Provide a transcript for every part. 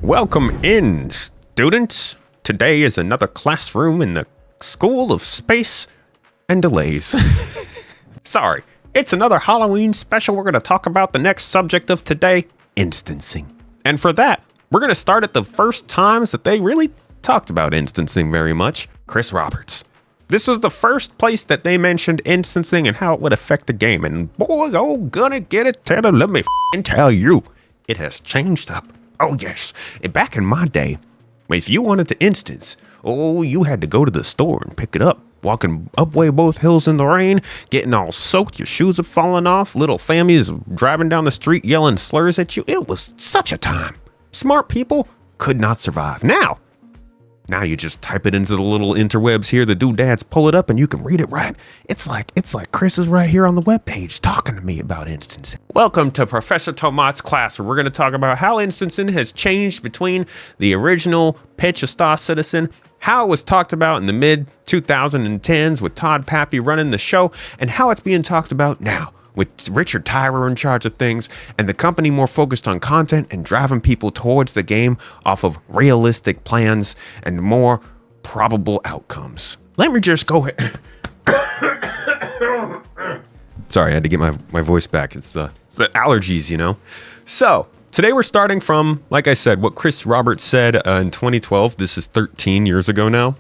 Welcome in, students. Today is another classroom in the School of Space and Delays. Sorry, it's another Halloween special. We're going to talk about the next subject of today, instancing. And for that, we're going to start at the first times that they really talked about instancing very much. Chris Roberts. This was the first place that they mentioned instancing and how it would affect the game. And boy, oh, gonna get it, Taylor, let me tell you, it has changed up. Oh yes, back in my day, if you wanted to instance, you had to go to the store and pick it up. Walking up way both hills in the rain, getting all soaked, your shoes are falling off, little families driving down the street yelling slurs at you. It was such a time. Smart people could not survive. Now you just type it into the little interwebs here, the doodads pull it up and you can read it right. It's like Chris is right here on the webpage talking to me about instancing. Welcome to Professor Tomat's class, where we're going to talk about how instancing has changed between the original pitch of Star Citizen, how it was talked about in the mid 2010s with Todd Pappy running the show, and how it's being talked about now with Richard Tyrer in charge of things and the company more focused on content and driving people towards the game off of realistic plans and more probable outcomes. Let me just go ahead. Sorry, I had to get my voice back. It's the allergies, you know. So today we're starting from, like I said, what Chris Roberts said in 2012. This is 13 years ago now,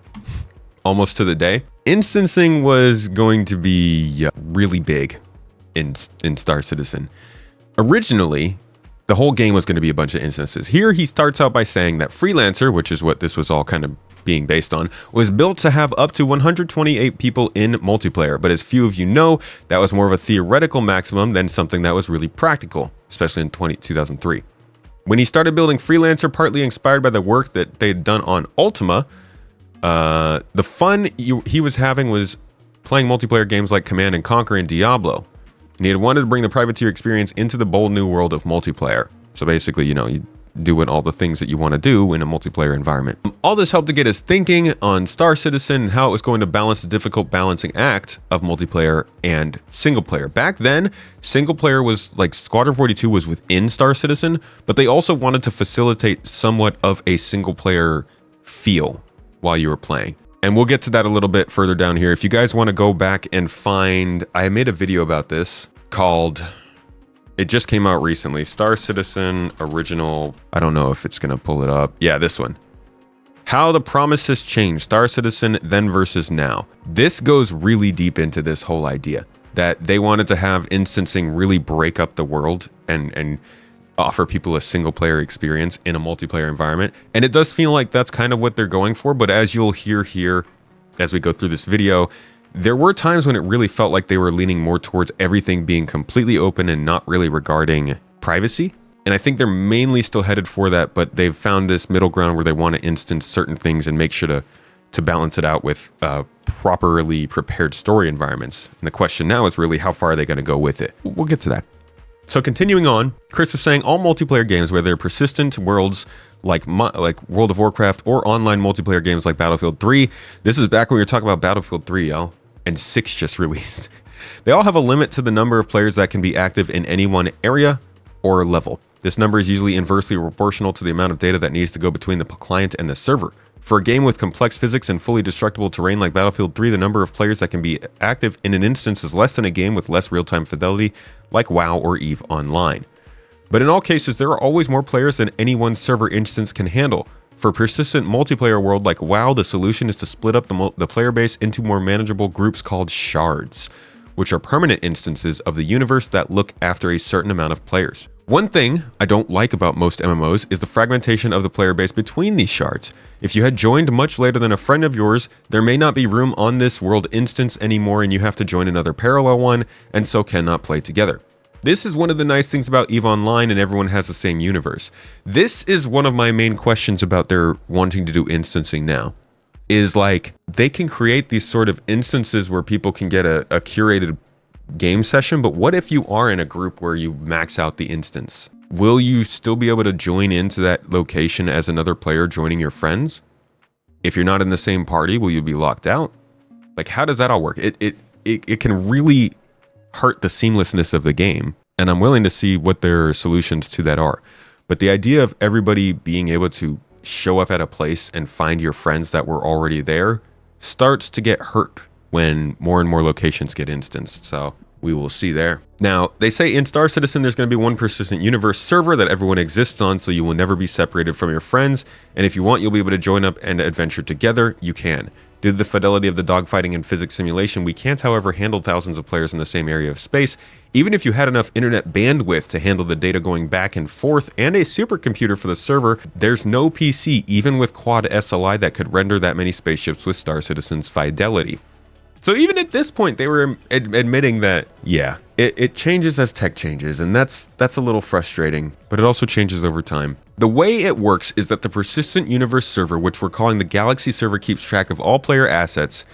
almost to the day. Instancing was going to be really big in Star Citizen. Originally, the whole game was going to be a bunch of instances. Here he starts out by saying that Freelancer, which is what this was all kind of being based on, was built to have up to 128 people in multiplayer. But as few of you know, that was more of a theoretical maximum than something that was really practical, especially in 2003. When he started building Freelancer, partly inspired by the work that they'd done on Ultima, the fun he was having was playing multiplayer games like Command and Conquer and Diablo. And he had wanted to bring the privateer experience into the bold new world of multiplayer. So basically, you doing all the things that you want to do in a multiplayer environment. All this helped to get us thinking on Star Citizen and how it was going to balance the difficult balancing act of multiplayer and single player. Back then, single player was like Squadron 42 was within Star Citizen, but they also wanted to facilitate somewhat of a single player feel while you were playing. And we'll get to that a little bit further down here. If you guys want to go back and find, I made a video about this called, it just came out recently, Star Citizen Original. I don't know if it's going to pull it up. Yeah, this one. How the Promises Changed, Star Citizen Then versus Now. This goes really deep into this whole idea that they wanted to have instancing really break up the world and offer people a single player experience in a multiplayer environment. And it does feel like that's kind of what they're going for. But as you'll hear here, as we go through this video, there were times when it really felt like they were leaning more towards everything being completely open and not really regarding privacy. And I think they're mainly still headed for that, but they've found this middle ground where they want to instance certain things and make sure to balance it out with properly prepared story environments. And the question now is really, how far are they going to go with it? We'll get to that. So continuing on, Chris was saying all multiplayer games, where they're persistent worlds like World of Warcraft or online multiplayer games like Battlefield 3. This is back when we were talking about Battlefield 3, y'all, and 6 just released. They all have a limit to the number of players that can be active in any one area or level. This number is usually inversely proportional to the amount of data that needs to go between the client and the server. For a game with complex physics and fully destructible terrain like Battlefield 3, the number of players that can be active in an instance is less than a game with less real-time fidelity like WoW or EVE Online. But in all cases, there are always more players than any one server instance can handle. For a persistent multiplayer world like WoW, the solution is to split up the player base into more manageable groups called shards, which are permanent instances of the universe that look after a certain amount of players. One thing I don't like about most MMOs is the fragmentation of the player base between these shards. If you had joined much later than a friend of yours, there may not be room on this world instance anymore and you have to join another parallel one and so cannot play together. This is one of the nice things about EVE Online, and everyone has the same universe. This is one of my main questions about their wanting to do instancing now. Is like, they can create these sort of instances where people can get a curated game session, but what if you are in a group where you max out the instance? Will you still be able to join into that location as another player joining your friends? If you're not in the same party, will you be locked out? Like, how does that all work? It can really hurt the seamlessness of the game, and I'm willing to see what their solutions to that are. But the idea of everybody being able to show up at a place and find your friends that were already there starts to get hurt when more and more locations get instanced. So we will see there. Now, they say in Star Citizen, there's going to be one persistent universe server that everyone exists on, so you will never be separated from your friends. And if you want, you'll be able to join up and adventure together. You can. Due to the fidelity of the dogfighting and physics simulation, we can't, however, handle thousands of players in the same area of space. Even if you had enough internet bandwidth to handle the data going back and forth and a supercomputer for the server, there's no PC, even with quad SLI, that could render that many spaceships with Star Citizen's fidelity. So even at this point, they were admitting that, yeah, it changes as tech changes, and that's a little frustrating, but it also changes over time. The way it works is that the persistent universe server, which we're calling the Galaxy server, keeps track of all player assets,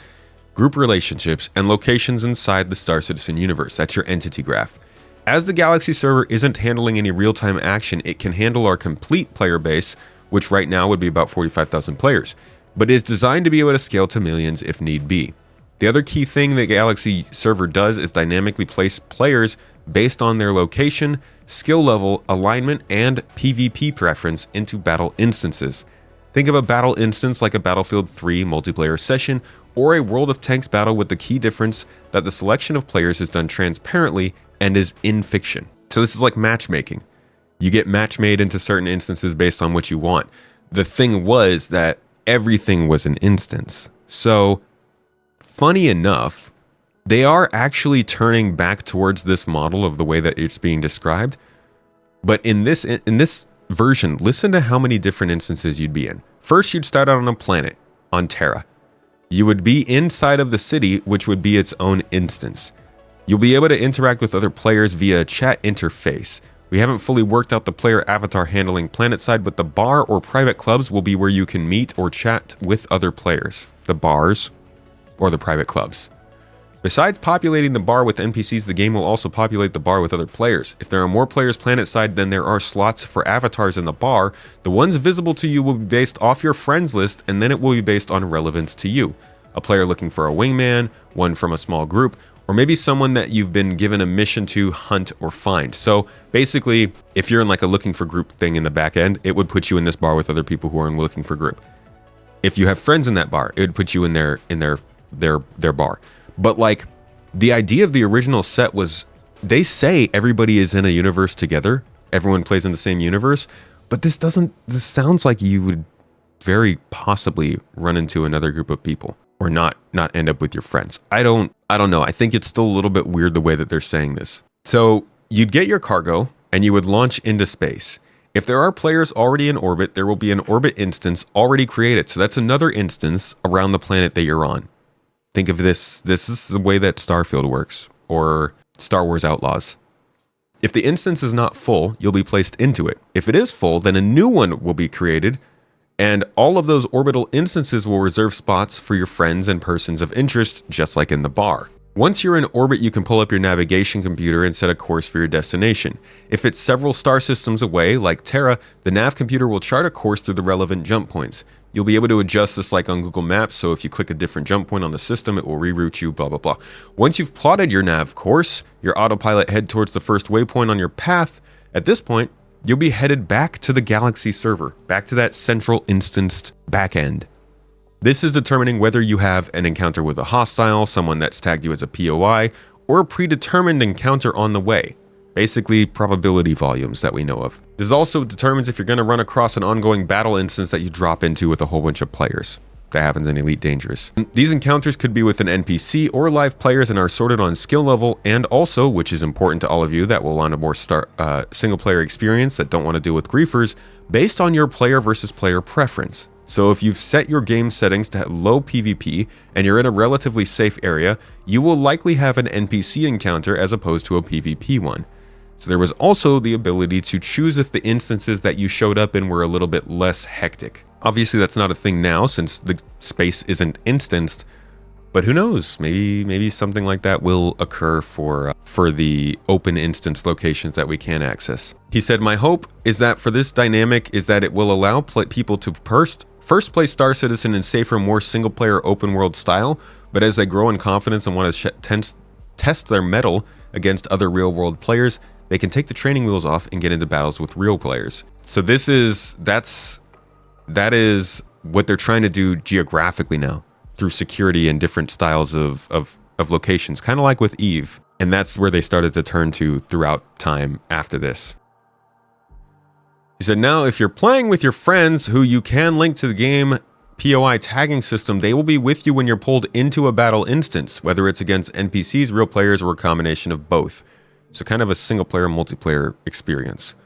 group relationships, and locations inside the Star Citizen universe. That's your entity graph. As the Galaxy server isn't handling any real-time action, it can handle our complete player base, which right now would be about 45,000 players, but is designed to be able to scale to millions if need be. The other key thing the Galaxy server does is dynamically place players based on their location, skill level, alignment, and PvP preference into battle instances. Think of a battle instance like a Battlefield 3 multiplayer session or a World of Tanks battle, with the key difference that the selection of players is done transparently and is in fiction. So this is like matchmaking. You get match made into certain instances based on what you want. The thing was that everything was an instance. So funny enough, they are actually turning back towards this model of the way that it's being described. But in this version, listen to how many different instances you'd be in. First, you'd start out on a planet, on Terra. You would be inside of the city, which would be its own instance. You'll be able to interact with other players via a chat interface. We haven't fully worked out the player avatar handling planet side, but the bar or private clubs will be where you can meet or chat with other players. The bars or the private clubs. Besides populating the bar with NPCs, the game will also populate the bar with other players. If there are more players planet-side than there are slots for avatars in the bar, the ones visible to you will be based off your friends list, and then it will be based on relevance to you. A player looking for a wingman, one from a small group, or maybe someone that you've been given a mission to hunt or find. So basically, if you're in like a looking for group thing in the back end, it would put you in this bar with other people who are in looking for group. If you have friends in that bar, it would put you in their bar. But like, the idea of the original set was, they say everybody is in a universe together, everyone plays in the same universe, but this sounds like you would very possibly run into another group of people, or not end up with your friends. I don't know. I think it's still a little bit weird the way that they're saying this. So you'd get your cargo and you would launch into space. If there are players already in orbit, there will be an orbit instance already created. So that's another instance around the planet that you're on. Think of this is the way that Starfield works, or Star Wars Outlaws. If the instance is not full, you'll be placed into it. If it is full, then a new one will be created, and all of those orbital instances will reserve spots for your friends and persons of interest, just like in the bar. Once you're in orbit, you can pull up your navigation computer and set a course for your destination. If it's several star systems away, like Terra, the nav computer will chart a course through the relevant jump points. You'll be able to adjust this like on Google Maps, so if you click a different jump point on the system, it will reroute you, blah, blah, blah. Once you've plotted your nav course, your autopilot head towards the first waypoint on your path. At this point, you'll be headed back to the Galaxy server, back to that central instanced backend. This is determining whether you have an encounter with a hostile, someone that's tagged you as a POI, or a predetermined encounter on the way. Basically, probability volumes that we know of. This also determines if you're going to run across an ongoing battle instance that you drop into with a whole bunch of players. That happens in Elite Dangerous. These encounters could be with an NPC or live players and are sorted on skill level, and also, which is important to all of you that will want a more single player experience that don't want to deal with griefers, based on your player versus player preference. So if you've set your game settings to low PvP and you're in a relatively safe area, you will likely have an NPC encounter as opposed to a PvP one. So there was also the ability to choose if the instances that you showed up in were a little bit less hectic. Obviously that's not a thing now since the space isn't instanced, but who knows, maybe something like that will occur for the open instance locations that we can access. He said, my hope is that for this dynamic is that it will allow people to first play Star Citizen in safer, more single player open world style, but as they grow in confidence and want to test their mettle against other real world players, they can take the training wheels off and get into battles with real players. So that is what they're trying to do geographically now through security and different styles of locations, kind of like with Eve. And that's where they started to turn to throughout time after this. He said, now, if you're playing with your friends who you can link to the game POI tagging system, they will be with you when you're pulled into a battle instance, whether it's against NPCs, real players, or a combination of both. So kind of a single player, multiplayer experience.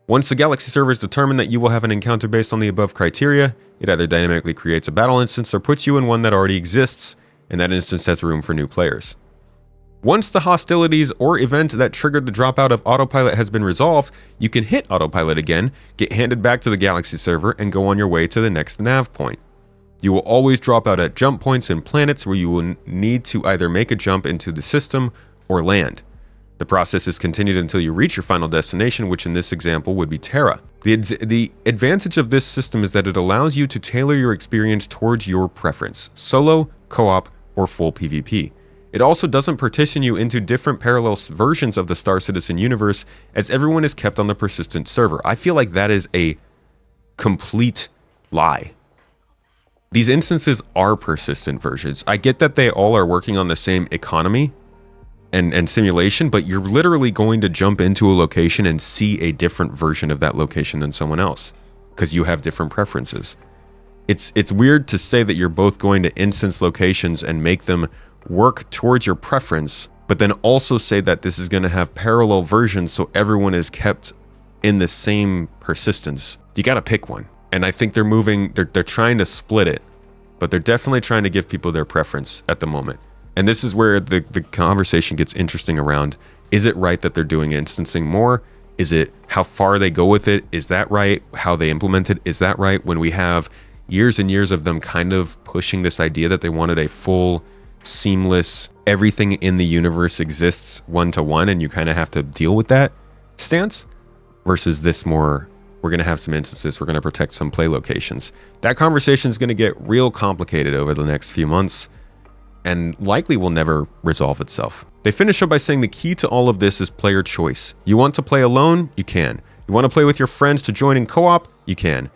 Once the Galaxy servers determine that you will have an encounter based on the above criteria, it either dynamically creates a battle instance or puts you in one that already exists, and that instance has room for new players. Once the hostilities or event that triggered the dropout of autopilot has been resolved, you can hit autopilot again, get handed back to the Galaxy server, and go on your way to the next nav point. You will always drop out at jump points and planets where you will need to either make a jump into the system or land. The process is continued until you reach your final destination, which in this example would be Terra. The advantage of this system is that it allows you to tailor your experience towards your preference, solo, co-op, or full PvP. It also doesn't partition you into different parallel versions of the Star Citizen universe, as everyone is kept on the persistent server. I feel like that is a complete lie. These instances are persistent versions. I get that they all are working on the same economy and simulation, but you're literally going to jump into a location and see a different version of that location than someone else, because you have different preferences. It's weird to say that you're both going to instance locations and make them work towards your preference, but then also say that this is going to have parallel versions so everyone is kept in the same persistence. You got to pick one. And I think they're trying to split it, but they're definitely trying to give people their preference at the moment. And this is where the conversation gets interesting around, is it right that they're doing instancing more? Is it how far they go with it? Is that right? How they implement it? Is that right? When we have years and years of them kind of pushing this idea that they wanted a full, seamless, everything in the universe exists one-to-one, and you kind of have to deal with that stance, versus this more, we're going to have some instances, we're going to protect some play locations. That conversation is going to get real complicated over the next few months, and likely will never resolve itself. They finish up by saying the key to all of this is player choice. You want to play alone? You can. You want to play with your friends to join in co-op? You can.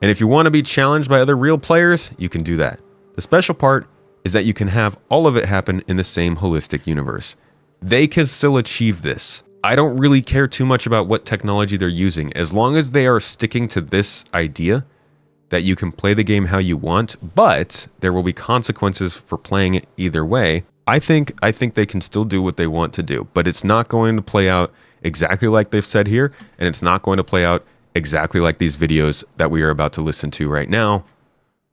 And if you want to be challenged by other real players, you can do that. The special part is that you can have all of it happen in the same holistic universe. They can still achieve this. I don't really care too much about what technology they're using, as long as they are sticking to this idea that you can play the game how you want, but there will be consequences for playing it either way. I think they can still do what they want to do, but it's not going to play out exactly like they've said here, and it's not going to play out exactly like these videos that we are about to listen to right now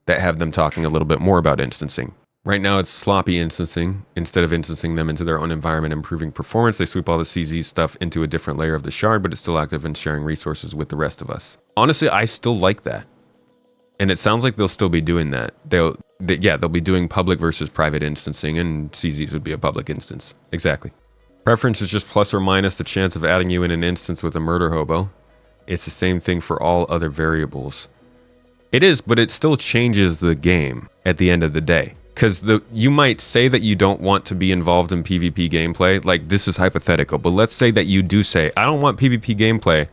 that have them talking a little bit more about instancing. Right now, it's sloppy instancing. Instead of instancing them into their own environment, improving performance, they sweep all the CZ stuff into a different layer of the shard, but it's still active and sharing resources with the rest of us. Honestly, I still like that. And it sounds like they'll still be doing that. They'll be doing public versus private instancing, and CZs would be a public instance. Exactly. Preference is just plus or minus the chance of adding you in an instance with a murder hobo. It's the same thing for all other variables. It is, but it still changes the game at the end of the day. Because you might say that you don't want to be involved in PvP gameplay. Like, this is hypothetical, but let's say that you do say, I don't want PvP gameplay.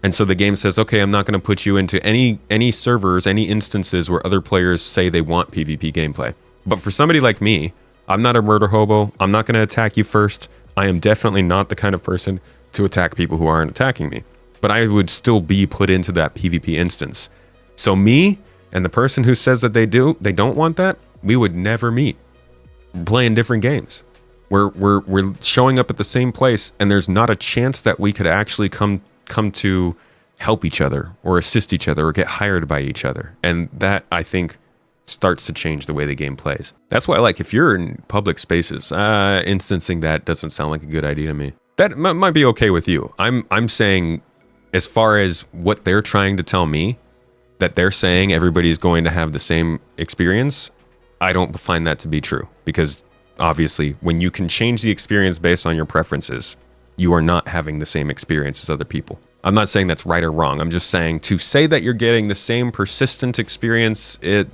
And so the game says, okay, I'm not going to put you into any servers, any instances where other players say they want PvP gameplay. But for somebody like me, I'm not a murder hobo. I'm not going to attack you first. I am definitely not the kind of person to attack people who aren't attacking me. But I would still be put into that PvP instance. So me and the person who says that they don't want that, we would never meet. We're playing different games. We're showing up at the same place, and there's not a chance that we could actually come to help each other or assist each other or get hired by each other. And that, I think, starts to change the way the game plays. That's why, like, if you're in public spaces, instancing that doesn't sound like a good idea to me. That might be okay with you. I'm saying, as far as what they're trying to tell me, that they're saying everybody's going to have the same experience, I don't find that to be true. Because obviously, when you can change the experience based on your preferences, you are not having the same experience as other people. I'm not saying that's right or wrong. I'm just saying to say that you're getting the same persistent experience, it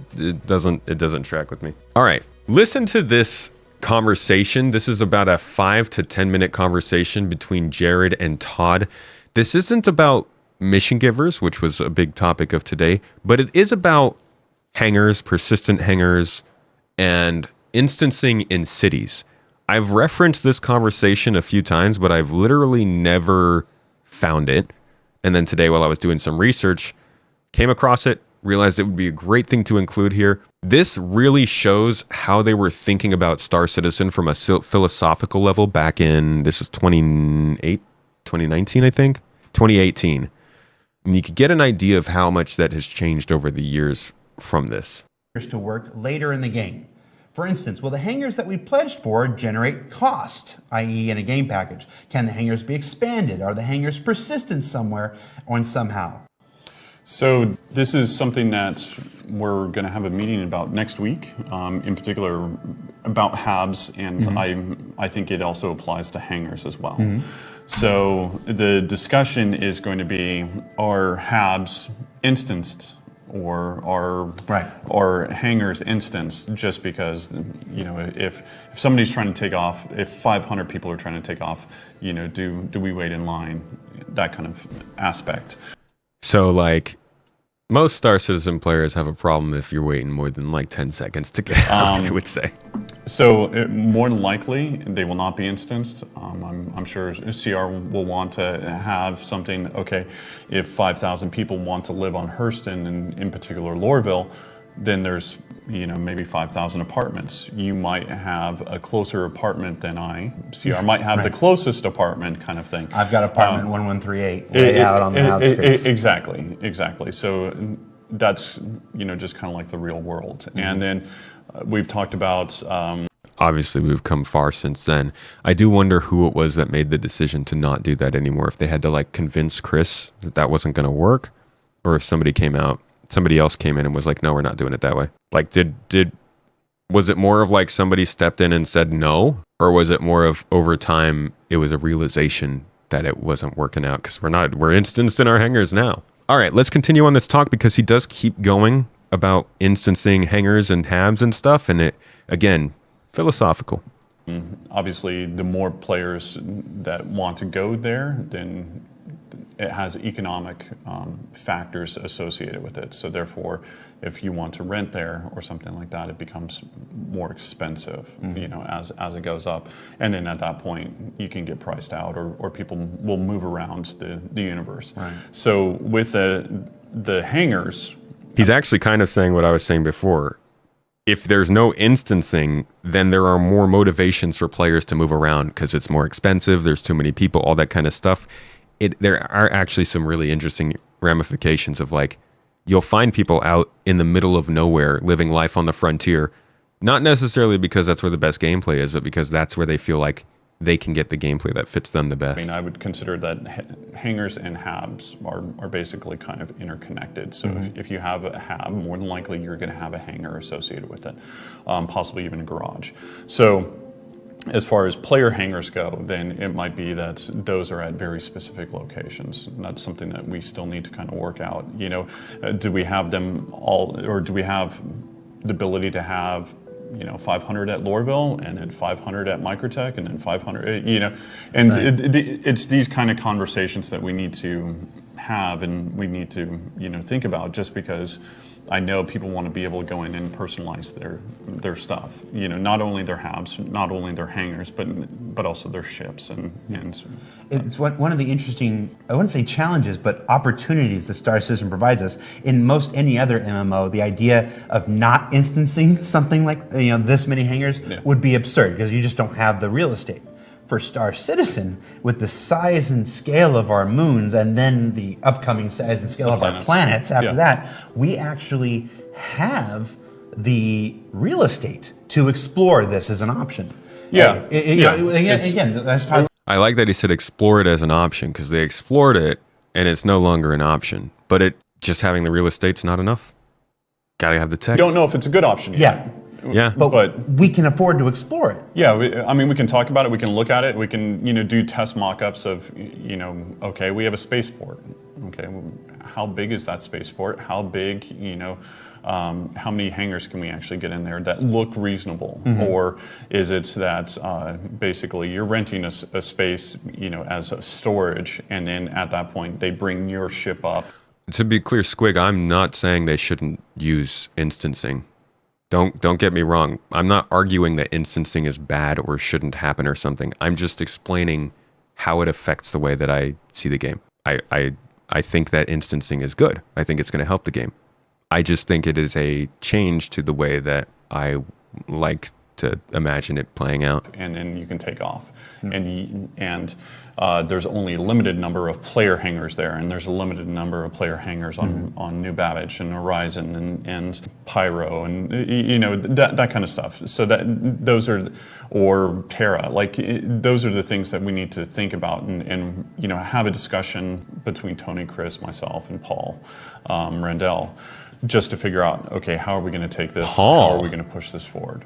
doesn't track with me. All right, listen to this conversation. This is about a 5 to 10 minute conversation between Jared and Todd. This isn't about mission givers, which was a big topic of today, but it is about hangers, persistent hangers, and instancing in cities. I've referenced this conversation a few times, but I've literally never found it. And then today, while I was doing some research, came across it, realized it would be a great thing to include here. This really shows how they were thinking about Star Citizen from a philosophical level back in, this is 2019, I think? 2018. And you could get an idea of how much that has changed over the years from this. To work later in the game. For instance, will the hangars that we pledged for generate cost, i.e. in a game package? Can the hangars be expanded? Are the hangars persistent somewhere or somehow? So this is something that we're going to have a meeting about next week, in particular about HABs, and I think it also applies to hangars as well. So the discussion is going to be, are HABs instanced or are hangars instanced, just because, you know, if somebody's trying to take off, if 500 people are trying to take off, you know, do we wait in line, that kind of aspect. So, like, most Star Citizen players have a problem if you're waiting more than, like, 10 seconds to get out, I would say. So, more than likely, they will not be instanced. I'm sure CR will want to have something, okay, if 5,000 people want to live on Hurston, and in particular Lorville, then there's, you know, maybe 5,000 apartments. You might have a closer apartment than I. CR might have the closest apartment, kind of thing. I've got apartment 1138 way out on the outskirts. Exactly. So that's, you know, just kind of like the real world. And then we've talked about... Obviously, we've come far since then. I do wonder who it was that made the decision to not do that anymore. If they had to, like, convince Chris that that wasn't going to work, or if somebody else came in and was like, no, we're not doing it that way. Like, was it more of like somebody stepped in and said no? Or was it more of over time, it was a realization that it wasn't working out? Because we're instanced in our hangars now. All right, let's continue on this talk, because he does keep going about instancing hangars and HABs and stuff. And it, again, philosophical. Obviously, the more players that want to go there, then it has economic factors associated with it. So therefore, if you want to rent there or something like that, it becomes more expensive, you know, as it goes up. And then at that point, you can get priced out, or people will move around the universe. Right. So with the hangars... He's actually kind of saying what I was saying before. If there's no instancing, then there are more motivations for players to move around because it's more expensive, there's too many people, all that kind of stuff. There are actually some really interesting ramifications of, like, you'll find people out in the middle of nowhere living life on the frontier, not necessarily because that's where the best gameplay is, but because that's where they feel like they can get the gameplay that fits them the best. I mean, I would consider that hangars and HABs are basically kind of interconnected. So if you have a HAB, more than likely you're going to have a hangar associated with it, possibly even a garage. So as far as player hangars go, then it might be that those are at very specific locations. And that's something that we still need to kind of work out. You know, do we have them all, or do we have the ability to have, you know, 500 at Lorville, and then 500 at Microtech, and then 500, you know, and it's these kind of conversations that we need to have, and we need to, you know, think about, just because I know people want to be able to go in and personalize their stuff. You know, not only their HABs, not only their hangars, but also their ships. And it's one of the interesting, I wouldn't say challenges, but opportunities the Star Citizen provides us. In most any other MMO, the idea of not instancing something like, you know, this many hangars would be absurd, because you just don't have the real estate. For Star Citizen, with the size and scale of our moons, and then the upcoming size and scale of our planets after that, we actually have the real estate to explore this as an option. Again, that's how I like that he said explore it as an option, because they explored it and it's no longer an option. But just having the real estate's not enough. Gotta have the tech. You don't know if it's a good option yet. Yeah, but we can afford to explore it. Yeah, I mean, we can talk about it. We can look at it. We can, you know, do test mock-ups of, you know, okay, we have a spaceport. Okay, well, how big is that spaceport? How big, how many hangars can we actually get in there that look reasonable? Or is it that basically you're renting a space, as a storage, and then at that point they bring your ship up? To be clear, Squig, I'm not saying they shouldn't use instancing. Don't get me wrong. I'm not arguing that instancing is bad or shouldn't happen or something. I'm just explaining how it affects the way that I see the game. I think that instancing is good. I think it's going to help the game. I just think it is a change to the way that I like to imagine it playing out. And then you can take off. And there's only a limited number of player hangars there, and there's a limited number of player hangars on New Babbage and Orison and Pyro and that kind of stuff. So those are, or Terra, those are the things that we need to think about and have a discussion between Tony, Chris, myself, and Paul Randell, just to figure out, okay, how are we going to take this? Paul. How are we going to push this forward?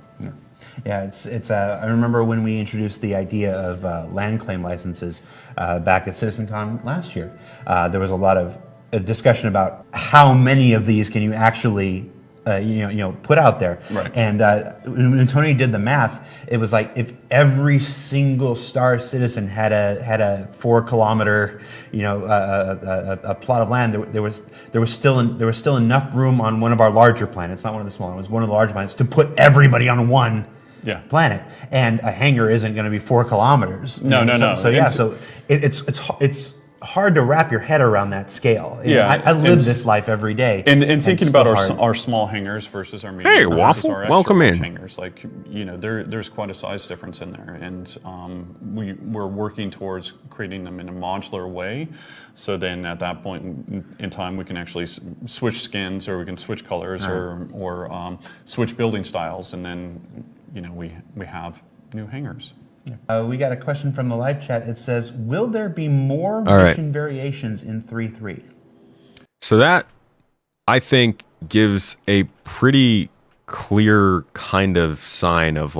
Yeah, it's. I remember when we introduced the idea of land claim licenses back at CitizenCon last year. There was a lot of discussion about how many of these can you actually, put out there. Right. And when Tony did the math, it was like if every single Star Citizen had a 4 kilometer, a plot of land, there was still enough room on one of our larger planets, not one of the smaller ones, one of the larger planets, to put everybody on one planet. And a hangar isn't going to be 4 kilometers. No. So it's hard to wrap your head around that scale. I live this life every day. And thinking about our small hangars versus our medium hangars, Waffle, our welcome in. hangars, there's quite a size difference in there, and we're working towards creating them in a modular way. So then at that point in time, we can actually switch skins, or we can switch colors, or switch building styles, and then we have new hangars. We got a question from the live chat. It says, will there be more mission variations in 3.3? So that, I think, gives a pretty clear kind of sign of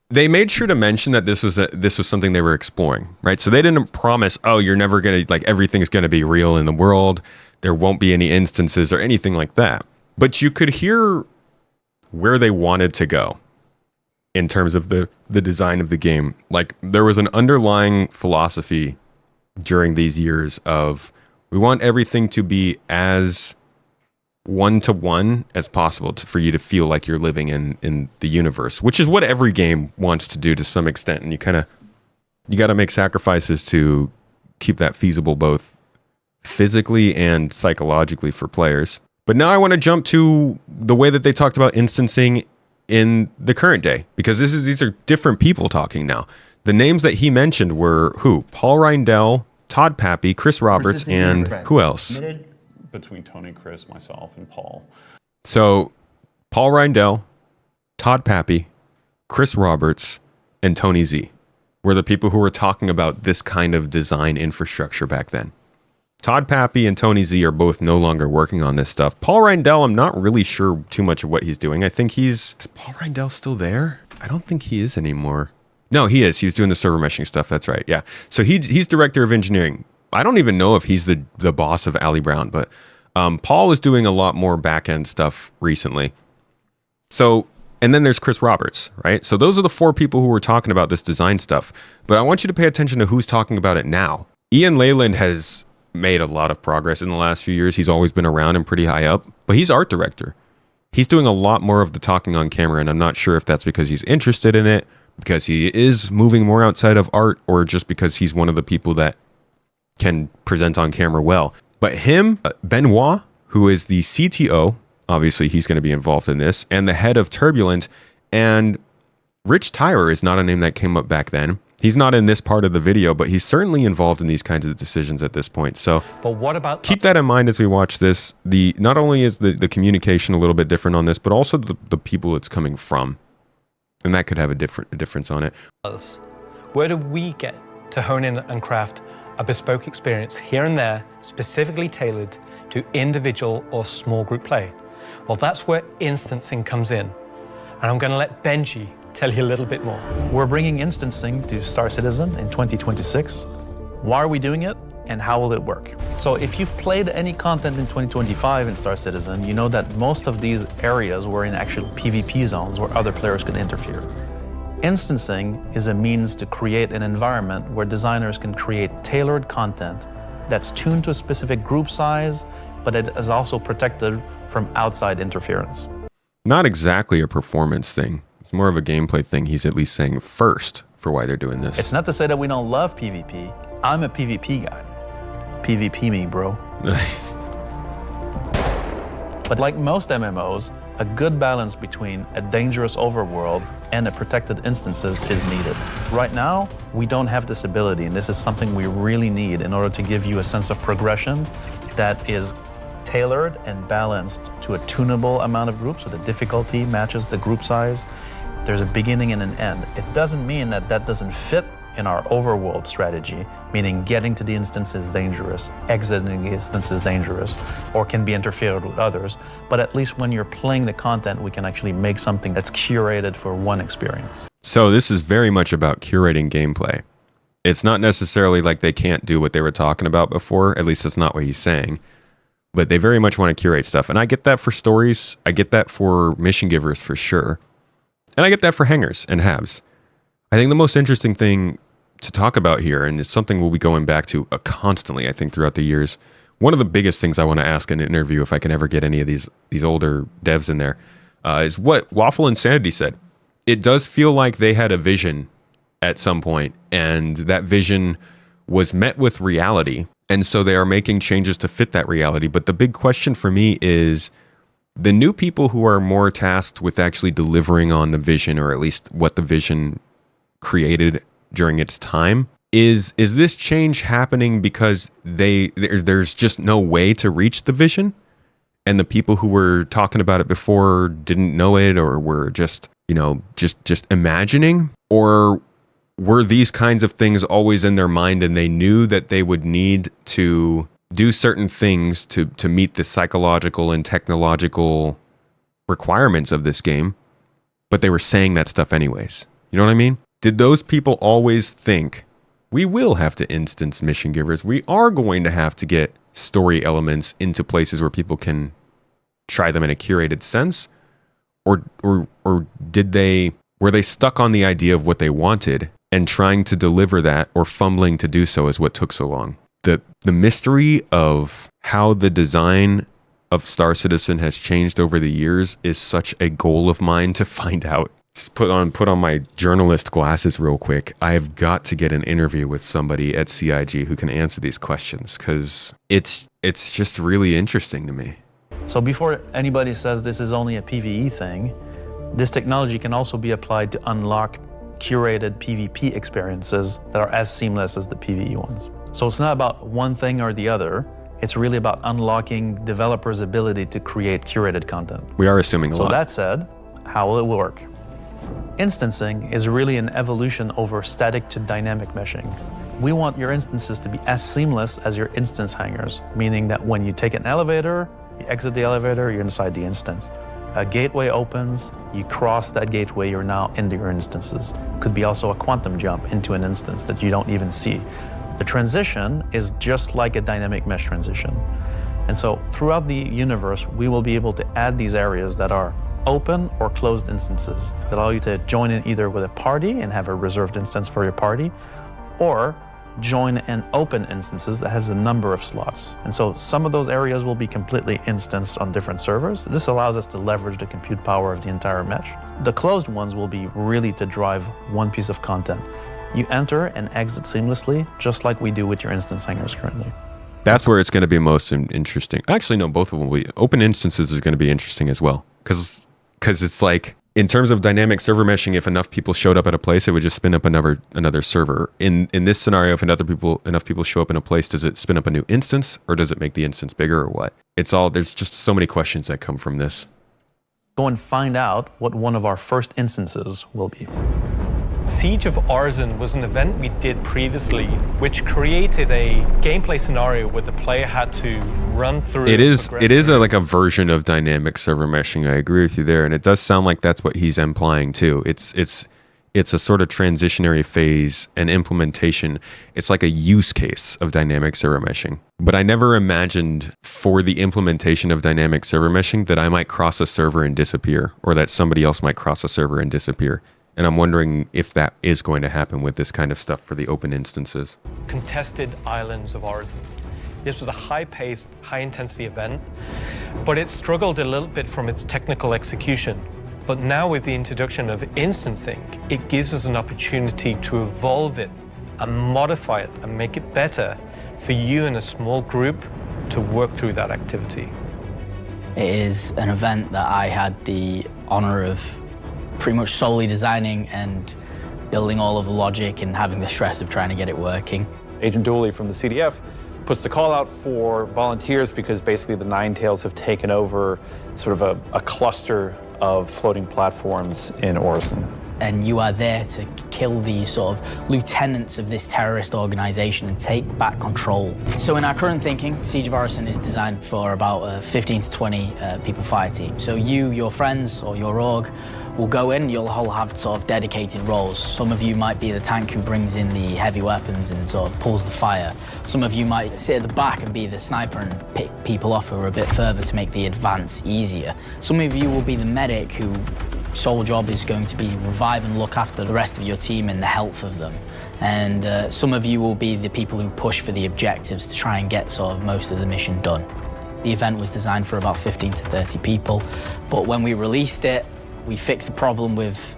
they made sure to mention that this was something they were exploring, right? So they didn't promise, oh, you're never going to, everything's going to be real in the world. There won't be any instances or anything like that. But you could hear where they wanted to go in terms of the design of the game. There was an underlying philosophy during these years of, we want everything to be as one-to-one as possible for you to feel like you're living in the universe, which is what every game wants to do to some extent. And you got to make sacrifices to keep that feasible both physically and psychologically for players. But now I want to jump to the way that they talked about instancing in the current day, because these are different people talking now. The names that he mentioned were who? Paul Reindell, Todd Pappy, Chris Roberts, and who else? Between Tony, Chris, myself, and Paul. So Paul Reindell, Todd Pappy, Chris Roberts, and Tony Z were the people who were talking about this kind of design infrastructure back then. Todd Pappy and Tony Z are both no longer working on this stuff. Paul Reindell, I'm not really sure too much of what he's doing. I think is Paul Reindell still there? I don't think he is anymore. No, he is. He's doing the server meshing stuff. That's right. Yeah. So he's director of engineering. I don't even know if he's the boss of Ali Brown, but Paul is doing a lot more back-end stuff recently. So, and then there's Chris Roberts, right? So those are the 4 people who were talking about this design stuff. But I want you to pay attention to who's talking about it now. Ian Leyland has made a lot of progress in the last few years. He's always been around and pretty high up, but he's art director. He's doing a lot more of the talking on camera, and I'm not sure if that's because he's interested in it, because he is moving more outside of art, or just because he's one of the people that can present on camera well. But him, Benoit, who is the CTO, obviously he's going to be involved in this, and the head of Turbulent, and Rich Tyrer is not a name that came up back then. He's not in this part of the video, but he's certainly involved in these kinds of decisions at this point. So but what about keep that in mind as we watch this. Not only is the communication a little bit different on this, but also the people it's coming from. And that could have a difference on it. Where do we get to hone in and craft a bespoke experience here and there, specifically tailored to individual or small group play? Well, that's where instancing comes in. And I'm going to let Benji tell you a little bit more. We're bringing instancing to Star Citizen in 2026. Why are we doing it? and how will it work? So if you've played any content in 2025 in Star Citizen, you know that most of these areas were in actual PvP zones where other players could interfere. Instancing is a means to create an environment where designers can create tailored content that's tuned to a specific group size, but it is also protected from outside interference. Not exactly a performance thing. It's more of a gameplay thing. He's at least saying first for why they're doing this. It's not to say that we don't love PvP. I'm a PvP guy. PvP me, bro. But like most MMOs, a good balance between a dangerous overworld and a protected instances is needed. Right now, we don't have this ability, and this is something we really need in order to give you a sense of progression that is tailored and balanced to a tunable amount of groups, so the difficulty matches the group size. There's a beginning and an end. It doesn't mean that that doesn't fit in our overworld strategy, meaning getting to the instance is dangerous, exiting the instance is dangerous, or can be interfered with others. But at least when you're playing the content, we can actually make something that's curated for one experience. So this is very much about curating gameplay. It's not necessarily like they can't do what they were talking about before, at least that's not what he's saying. But they very much want to curate stuff. And I get that for stories, I get that for mission givers for sure. And I get that for hangers and habs. I think the most interesting thing to talk about here, and it's something we'll be going back to constantly, I think, throughout the years. One of the biggest things I want to ask in an interview, if I can ever get any of these older devs in there, is what Waffle Insanity said. It does feel like they had a vision at some point, and that vision was met with reality. And so they are making changes to fit that reality. But the big question for me is the new people who are more tasked with actually delivering on the vision, or at least what the vision created during its time. Is this change happening because there's just no way to reach the vision, and the people who were talking about it before didn't know it, or were just imagining? Or were these kinds of things always in their mind, and they knew that they would need to do certain things to meet the psychological and technological requirements of this game, but they were saying that stuff anyways? You know what I mean? Did those people always think, we will have to instance mission givers, we are going to have to get story elements into places where people can try them in a curated sense? Or were they stuck on the idea of what they wanted, and trying to deliver that, or fumbling to do so, is what took so long? The mystery of how the design of Star Citizen has changed over the years is such a goal of mine to find out. Just put on my journalist glasses real quick. I have got to get an interview with somebody at CIG who can answer these questions, because it's just really interesting to me. So before anybody says this is only a PvE thing, this technology can also be applied to unlock curated PvP experiences that are as seamless as the PvE ones. So it's not about one thing or the other. It's really about unlocking developers' ability to create curated content. We are assuming a lot. So that said, how will it work? Instancing is really an evolution over static to dynamic meshing. We want your instances to be as seamless as your instance hangers, meaning that when you take an elevator, you exit the elevator, you're inside the instance. A gateway opens, you cross that gateway, you're now into your instances. Could be also a quantum jump into an instance that you don't even see. The transition is just like a dynamic mesh transition. And so throughout the universe, we will be able to add these areas that are open or closed instances that allow you to join in either with a party and have a reserved instance for your party, or join in open instances that has a number of slots. And so some of those areas will be completely instanced on different servers. This allows us to leverage the compute power of the entire mesh. The closed ones will be really to drive one piece of content. You enter and exit seamlessly, just like we do with your instance hangers currently. That's where it's going to be most interesting. Actually, no, both of them will be. Open instances is going to be interesting as well. Because it's like, in terms of dynamic server meshing, if enough people showed up at a place, it would just spin up another server. In this scenario, if enough people show up in a place, does it spin up a new instance, or does it make the instance bigger, or what? There's just so many questions that come from this. Go and find out what one of our first instances will be. Siege of Orison was an event we did previously, which created a gameplay scenario where the player had to run through. It is like a version of dynamic server meshing. I agree with you there, and it does sound like that's what he's implying too. It's it's a sort of transitionary phase and implementation. It's like a use case of dynamic server meshing. But I never imagined for the implementation of dynamic server meshing that I might cross a server and disappear, or that somebody else might cross a server and disappear. And I'm wondering if that is going to happen with this kind of stuff for the open instances. Contested Islands of Orison. This was a high-paced, high-intensity event, but it struggled a little bit from its technical execution. But now with the introduction of instancing, it gives us an opportunity to evolve it and modify it and make it better for you in a small group to work through that activity. It is an event that I had the honor of pretty much solely designing and building all of the logic and having the stress of trying to get it working. Agent Dooley from the CDF puts the call out for volunteers because basically the Nine Tails have taken over sort of a cluster of floating platforms in Orison. And you are there to kill these sort of lieutenants of this terrorist organization and take back control. So in our current thinking, Siege of Orison is designed for about a 15 to 20 people fire team. So you, your friends, or your org will go in, you'll all have sort of dedicated roles. Some of you might be the tank who brings in the heavy weapons and sort of pulls the fire. Some of you might sit at the back and be the sniper and pick people off who are a bit further to make the advance easier. Some of you will be the medic who sole job is going to be revive and look after the rest of your team and the health of them. And some of you will be the people who push for the objectives to try and get sort of most of the mission done. The event was designed for about 15 to 30 people, but when we released it, we fixed the problem with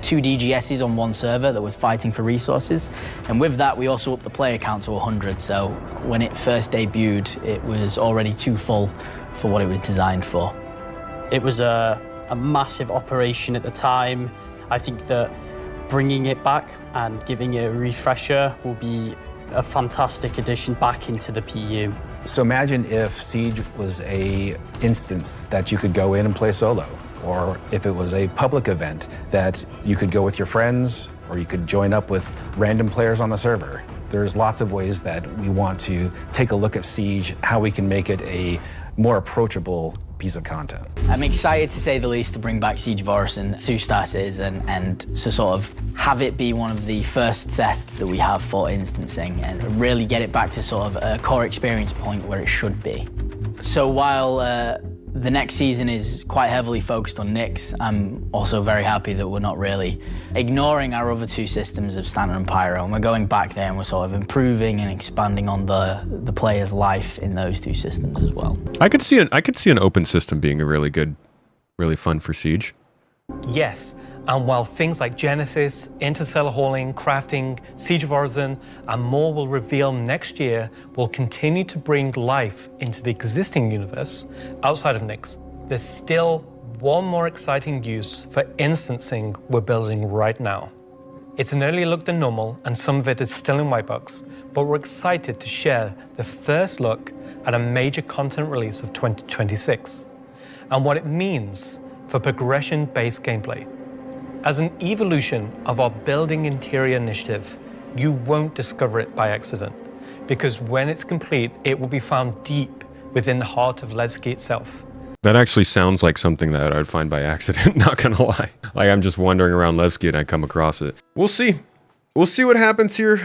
2 DGSs on one server that was fighting for resources. And with that, we also upped the player count to 100. So when it first debuted, it was already too full for what it was designed for. It was a massive operation at the time. I think that bringing it back and giving it a refresher will be a fantastic addition back into the PU. So imagine if Siege was a instance that you could go in and play solo, or if it was a public event that you could go with your friends, or you could join up with random players on the server. There's lots of ways that we want to take a look at Siege, how we can make it a more approachable piece of content. I'm excited, to say the least, to bring back Siege of Orison to Star Citizen and to sort of have it be one of the first tests that we have for instancing and really get it back to sort of a core experience point where it should be. So while the next season is quite heavily focused on Nyx, I'm also very happy that we're not really ignoring our other 2 systems of Standard and Pyro, and we're going back there and we're sort of improving and expanding on the player's life in those 2 systems as well. I could see an open system being a really good, really fun for Siege. Yes, and while things like Genesis, interstellar hauling, crafting, Siege of Orison, and more will reveal next year, we'll continue to bring life into the existing universe outside of Nyx. There's still one more exciting use for instancing we're building right now. It's an earlier look than normal, and some of it is still in white box, but we're excited to share the first look at a major content release of 2026, and what it means for progression-based gameplay. As an evolution of our Building Interior initiative, you won't discover it by accident, because when it's complete, it will be found deep within the heart of Levski itself. That actually sounds like something that I'd find by accident, not gonna lie. Like I'm just wandering around Levski and I come across it. We'll see. We'll see what happens here.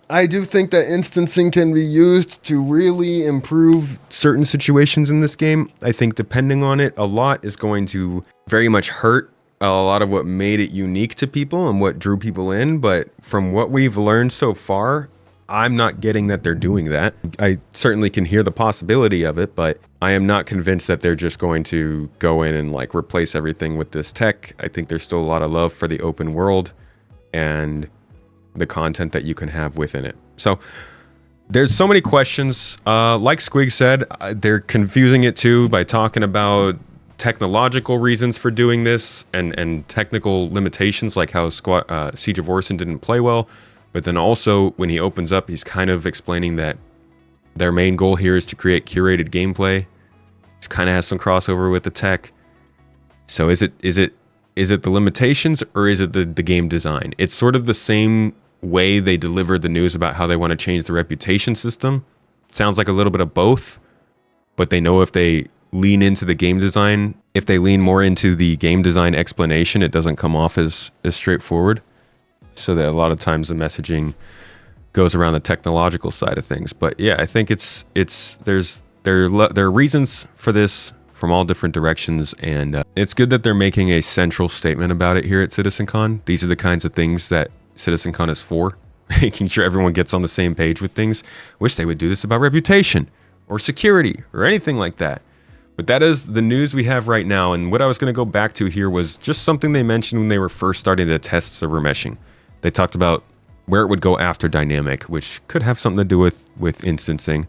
I do think that instancing can be used to really improve certain situations in this game. I think depending on it, a lot is going to very much hurt a lot of what made it unique to people and what drew people in. But from what we've learned so far, I'm not getting that they're doing that. I certainly can hear the possibility of it, but I am not convinced that they're just going to go in and like replace everything with this tech. I think there's still a lot of love for the open world and the content that you can have within it. So there's so many questions. Like Squig said, they're confusing it too by talking about technological reasons for doing this and technical limitations, like how Siege of Orison didn't play well. But then also when he opens up, he's kind of explaining that their main goal here is to create curated gameplay. It kind of has some crossover with the tech. So is it the limitations or is it the game design? It's sort of the same way they delivered the news about how they want to change the reputation system. Sounds like a little bit of both, but they know if they lean into the game design. If they lean more into the game design explanation, it doesn't come off as straightforward. So that a lot of times the messaging goes around the technological side of things. But yeah, I think there are reasons for this from all different directions, and it's good that they're making a central statement about it here at CitizenCon. These are the kinds of things that CitizenCon is for, making sure everyone gets on the same page with things. Wish they would do this about reputation or security or anything like that. But that is the news we have right now, and what I was going to go back to here was just something they mentioned when they were first starting to test server meshing. They talked about where it would go after dynamic, which could have something to do with instancing.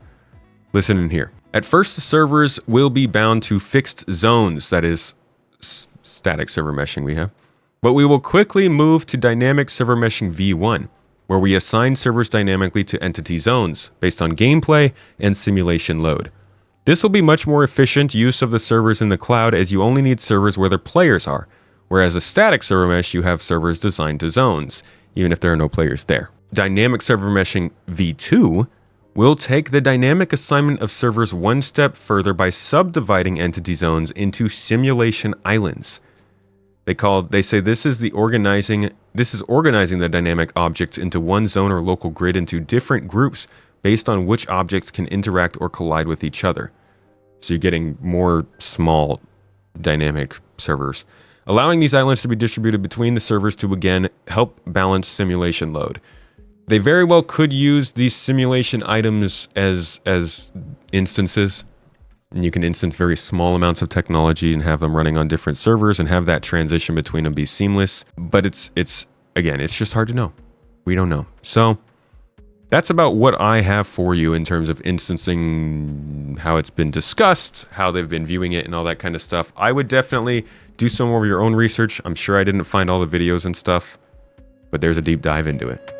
Listen in here. At first, the servers will be bound to fixed zones, that is, static server meshing we have. But we will quickly move to dynamic server meshing v1, where we assign servers dynamically to entity zones based on gameplay and simulation load. This will be much more efficient use of the servers in the cloud, as you only need servers where their players are, whereas a static server mesh, you have servers designed to zones, even if there are no players there. Dynamic server meshing v2 will take the dynamic assignment of servers one step further by subdividing entity zones into simulation islands. They say this is organizing the dynamic objects into one zone or local grid into different groups based on which objects can interact or collide with each other. So you're getting more small dynamic servers, allowing these islands to be distributed between the servers to again help balance simulation load. They very well could use these simulation items as instances, and you can instance very small amounts of technology and have them running on different servers and have that transition between them be seamless. But it's just hard to know. We don't know. So that's about what I have for you in terms of instancing, how it's been discussed, how they've been viewing it, and all that kind of stuff. I would definitely do some more of your own research. I'm sure I didn't find all the videos and stuff, but there's a deep dive into it.